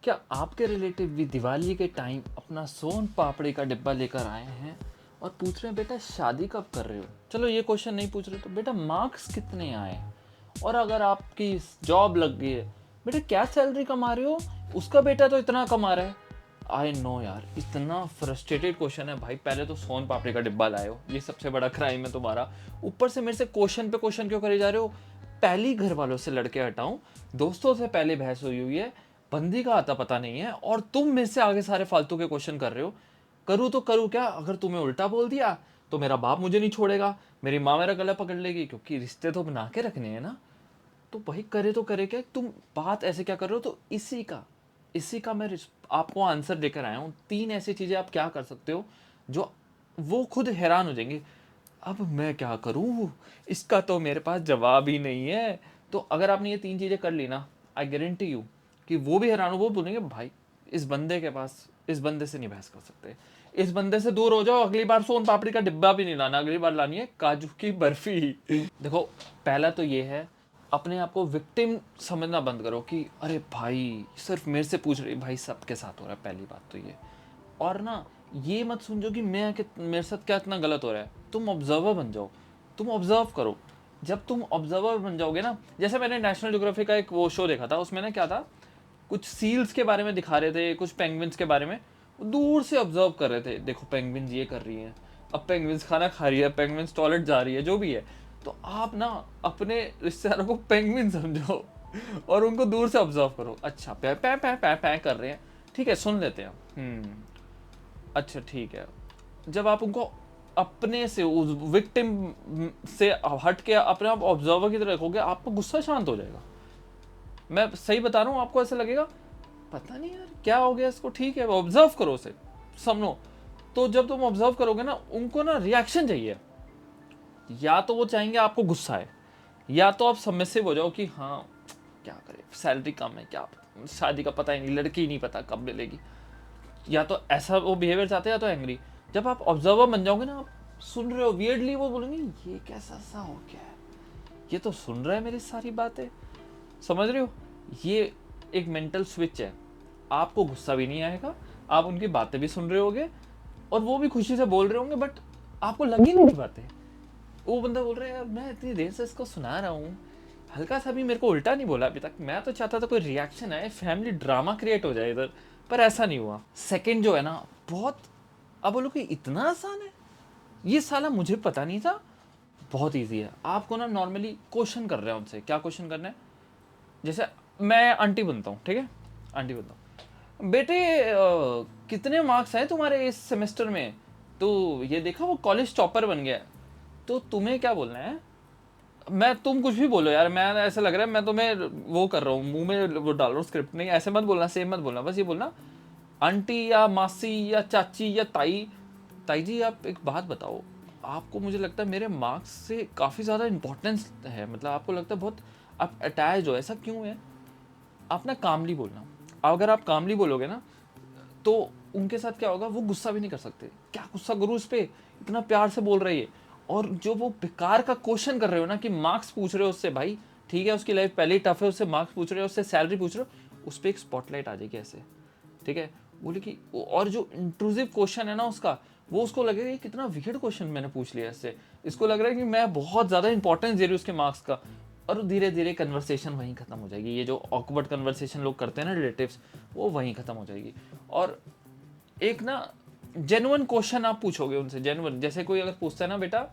क्या आपके रिलेटिव भी दिवाली के टाइम अपना सोन पापड़ी का डिब्बा लेकर आए हैं और पूछ रहे हैं बेटा शादी कब कर रहे हो? चलो ये क्वेश्चन नहीं पूछ रहे तो बेटा मार्क्स कितने आए, और अगर आपकी जॉब लग गई है बेटा क्या सैलरी कमा रहे हो, उसका बेटा तो इतना कमा रहा है। आई नो यार, इतना फ्रस्ट्रेटेड क्वेश्चन है भाई। पहले तो सोन पापड़ी का डिब्बा लाए हो, ये सबसे बड़ा क्राइम है तुम्हारा। ऊपर से मेरे से क्वेश्चन पे क्वेश्चन क्यों करे जा रहे हो? पहली घर वालों से लड़के हटाऊं, दोस्तों से पहले बहस हुई है, बंदी का आता पता नहीं है, और तुम मेरे से आगे सारे फालतू के क्वेश्चन कर रहे हो। करूँ तो करूँ क्या? अगर तुम्हें उल्टा बोल दिया तो मेरा बाप मुझे नहीं छोड़ेगा, मेरी माँ मेरा गला पकड़ लेगी, क्योंकि रिश्ते तो बना के रखने हैं ना। तो भाई करे तो करे क्या, तुम बात ऐसे क्या कर रहे हो? तो इसी का मैं आपको आंसर देकर आया हूँ। 3 ऐसी चीज़ें आप क्या कर सकते हो जो वो खुद हैरान हो जाएंगे। अब मैं क्या करूँ, इसका तो मेरे पास जवाब ही नहीं है। तो अगर आपने ये 3 चीज़ें कर ली ना, आई गारंटी यू कि वो भी हैरान हो, वो बोलेंगे भाई इस बंदे के पास, इस बंदे से नहीं बहस कर सकते, इस बंदे से दूर हो जाओ। अगली बार सोन पापड़ी का डिब्बा भी नहीं लाना, अगली बार लानी है काजू की बर्फी। देखो, पहला तो ये है, अपने आप को विक्टिम समझना बंद करो कि अरे भाई सिर्फ मेरे से पूछ रही, भाई सबके साथ हो रहा है, पहली बात तो ये। और ना, ये मत समझो कि मेरे साथ क्या इतना गलत हो रहा है। तुम ऑब्जर्वर बन जाओ, तुम ऑब्जर्व करो। जब तुम ऑब्जर्वर बन जाओगे ना, जैसे मैंने नेशनल ज्योग्राफी का एक वो शो देखा था, उसमें ना क्या था, कुछ सील्स के बारे में दिखा रहे थे, कुछ पेंगुइन्स के बारे में। दूर से ऑब्जर्व कर रहे थे, देखो पेंगुइन्स ये कर रही हैं, अब पेंगुइन्स खाना खा रही है, पेंगुइन्स टॉयलेट जा रही है, जो भी है। तो आप ना अपने रिश्तेदारों को पेंगुइन समझो और उनको दूर से ऑब्जर्व करो। अच्छा पै पै पै पै पै कर रहे हैं, ठीक है सुन लेते हैं। अच्छा ठीक है। जब आप उनको अपने से उस विक्टिम से हट के अपने आप ऑब्जर्वर की तरह रखोगे, आपका गुस्सा शांत हो जाएगा। मैं सही बता रहा हूँ, आपको ऐसा लगेगा पता नहीं यार क्या हो गया इसको, ठीक है ऑब्जर्व करो उसे, समझो। तो जब तुम ऑब्जर्व करोगे ना, उनको ना रिएक्शन चाहिए। या तो वो चाहेंगे आपको गुस्सा है, या तो आप सबमिसिव हो जाओ कि हाँ क्या करें, सैलरी कम है, क्या शादी का पता ही नहीं, लड़की नहीं पता कब मिलेगी। या तो ऐसा वो बिहेवियर चाहते हैं, या तो एंग्री। जब आप ऑब्जर्वर बन जाओगे ना, आप सुन रहे हो, वियर्डली वो बोलेंगे ये कैसा सा हो गया है, ये तो सुन रहा है मेरी सारी बातें, समझ रहे हो? ये एक मेंटल स्विच है। आपको गुस्सा भी नहीं आएगा, आप उनकी बातें भी सुन रहे होगे, और वो भी खुशी से बोल रहे होंगे, बट आपको लगी नहीं बातें। वो बंदा बोल रहा है यार मैं इतनी देर से इसको सुना रहा हूँ, हल्का सा भी मेरे को उल्टा नहीं बोला अभी तक, मैं तो चाहता था कोई रिएक्शन आए, फैमिली ड्रामा क्रिएट हो जाए इधर, पर ऐसा नहीं हुआ। सेकंड जो है ना, बहुत, अब बोलो कि इतना आसान है, ये साला मुझे पता नहीं था। बहुत इजी है। आपको ना नॉर्मली क्वेश्चन कर रहे हैं उनसे, क्या क्वेश्चन करना है? जैसे मैं आंटी बनता हूँ, ठीक है, आंटी बनता हूँ, बेटे कितने मार्क्स हैं तुम्हारे इस सेमेस्टर में? तो ये देखा वो कॉलेज टॉपर बन गया है। तो तुम्हें क्या बोलना है? मैं, तुम कुछ भी बोलो यार, मैं ऐसा लग रहा है मैं तुम्हें वो कर रहा हूँ, मुंह में वो डाल रहा हूँ स्क्रिप्ट, नहीं ऐसे मत बोलना, सेम मत बोलना, बस ये बोलना आंटी या मासी या चाची या ताई। ताई जी आप एक बात बताओ, आपको मुझे लगता है मेरे मार्क्स से काफ़ी ज़्यादा इंपॉर्टेंस है, मतलब आपको लगता है बहुत आप अटैच हो, ऐसा क्यों है? आप ना कामली बोलना। अगर आप कामली बोलोगे ना, तो उनके साथ क्या होगा, वो गुस्सा भी नहीं कर सकते। क्या गुस्सा करूँ उस पर, इतना प्यार से बोल रही है। और जो वो बेकार का क्वेश्चन कर रहे हो ना, कि मार्क्स पूछ रहे हो उससे, भाई ठीक है उसकी लाइफ पहले ही टफ है, उससे मार्क्स पूछ रहे हो, उससे सैलरी पूछ रहे हो, उस पर एक स्पॉटलाइट आ जाएगी ऐसे, ठीक है। बोले कि और जो इंट्रूसिव क्वेश्चन है ना उसका, वो उसको लगेगा ये कितना विकेट क्वेश्चन मैंने पूछ लिया इससे, इसको लग रहा है कि मैं बहुत ज़्यादा इंपॉर्टेंस दे रही हूँ उसके मार्क्स का। और धीरे धीरे कन्वर्सेशन वहीं ख़त्म हो जाएगी, ये जो ऑकवर्ड कन्वर्सेशन लोग करते हैं ना रिलेटिव्स, वो वहीं ख़त्म हो जाएगी। और एक ना जेन्युइन क्वेश्चन आप पूछोगे उनसे, जेन्युइन, जैसे कोई अगर पूछता है ना, बेटा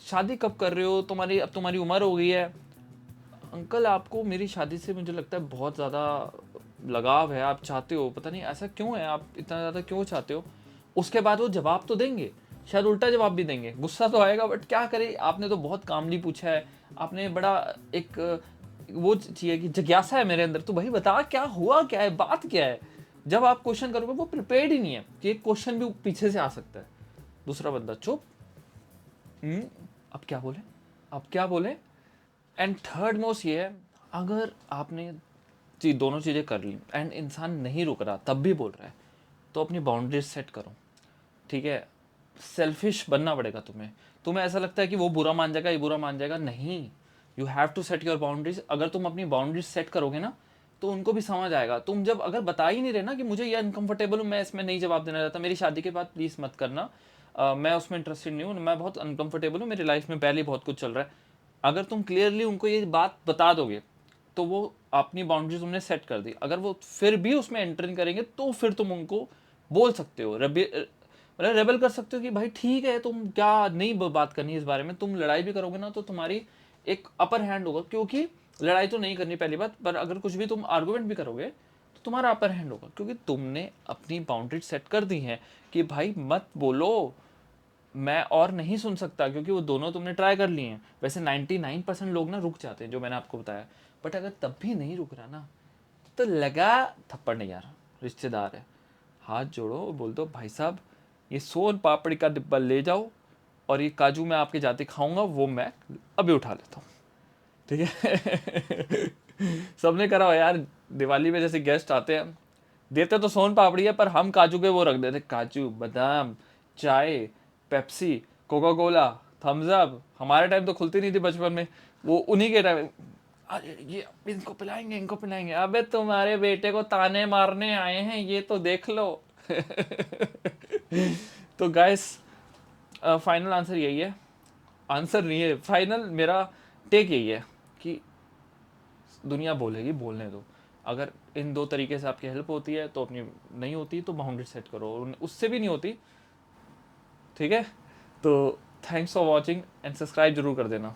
शादी कब कर रहे हो, तुम्हारी अब तुम्हारी उम्र हो गई है, अंकल आपको मेरी शादी से मुझे लगता है बहुत ज़्यादा लगाव है, आप चाहते हो, पता नहीं ऐसा क्यों है, आप इतना ज़्यादा क्यों चाहते हो? उसके बाद वो जवाब तो देंगे, शायद उल्टा जवाब भी देंगे, गुस्सा तो आएगा, बट क्या करें, आपने तो बहुत कामली पूछा है, आपने बड़ा एक वो चाहिए कि जिज्ञासा है मेरे अंदर, तो भाई बता क्या हुआ, क्या है बात, क्या है? जब आप क्वेश्चन करोगे, वो प्रिपेयर्ड ही नहीं है कि एक क्वेश्चन भी पीछे से आ सकता है। दूसरा बंदा चुप, अब क्या बोले, अब क्या बोले? एंड थर्ड मोस्ट ये है, अगर आपने दोनों चीज़ें कर ली एंड इंसान नहीं रुक रहा तब भी बोल रहा है, तो अपनी बाउंड्रीज सेट करो, ठीक है। सेल्फिश बनना पड़ेगा तुम्हें। तुम्हें ऐसा लगता है कि वो बुरा मान जाएगा, ये बुरा मान जाएगा, नहीं, you have to set your boundaries. अगर तुम अपनी बाउंड्रीज सेट करोगे ना, तो उनको भी समझ आएगा। तुम जब अगर बता ही नहीं रहे ना कि मुझे ये अनकंफर्टेबल हूँ, मैं इसमें नहीं जवाब देना चाहता, मेरी शादी के बाद प्लीज़ मत करना, मैं उसमें इंटरेस्टेड नहीं हूँ, मैं बहुत अनकंफर्टेबल हूँ, मेरी लाइफ में पहले ही बहुत कुछ चल रहा है, अगर तुम क्लियरली उनको ये बात बता दोगे तो वो अपनी बाउंड्रीज तुमने सेट कर दी। अगर वो फिर भी उसमें एंटर नहीं करेंगे तो फिर तुम उनको बोल सकते हो, मतलब रेबल कर सकते हो कि भाई ठीक है, तुम क्या नहीं बात करनी इस बारे में, तुम लड़ाई भी करोगे ना तो तुम्हारी एक अपर हैंड होगा, क्योंकि लड़ाई तो नहीं करनी पहली बात, पर अगर कुछ भी तुम आर्गूमेंट भी करोगे तो तुम्हारा अपर हैंड होगा, क्योंकि तुमने अपनी बाउंड्री सेट कर दी है कि भाई मत बोलो, मैं और नहीं सुन सकता, क्योंकि वो दोनों तुमने ट्राई कर लिए हैं। वैसे 99% लोग ना रुक जाते हैं, जो मैंने आपको बताया, बट अगर तब भी नहीं रुक रहा ना तो लगा थप्पड़ नहीं यार, रिश्तेदार है, हाथ जोड़ो और बोल दो भाई साहब ये सोन पापड़ी का डिब्बा ले जाओ, और ये काजू मैं आपके जाते खाऊंगा वो मैं अभी उठा लेता हूँ, ठीक है। सबने करा हो यार, दिवाली में जैसे गेस्ट आते हैं, देते तो सोन पापड़ी है पर हम काजू के वो रख देते, काजू बादाम, चाय, Pepsi, Coca Cola, Thums Up, हमारे टाइम तो खुलती नहीं थी बचपन में, वो उन्हीं के टाइम, अरे ये इनको पिलाएंगे इनको पिलाएंगे, अबे तुम्हारे बेटे को ताने मारने आए हैं ये तो देख लो। तो गाइस, फाइनल आंसर यही है, आंसर नहीं है, फाइनल मेरा टेक यही है कि दुनिया बोलेगी, बोलने दो, अगर इन दो तरीके से आपकी हेल्प होती है तो अपनी, नहीं होती तो बाउंड्री सेट करो, उससे भी नहीं होती, ठीक है। तो thanks for watching and subscribe जरूर कर देना।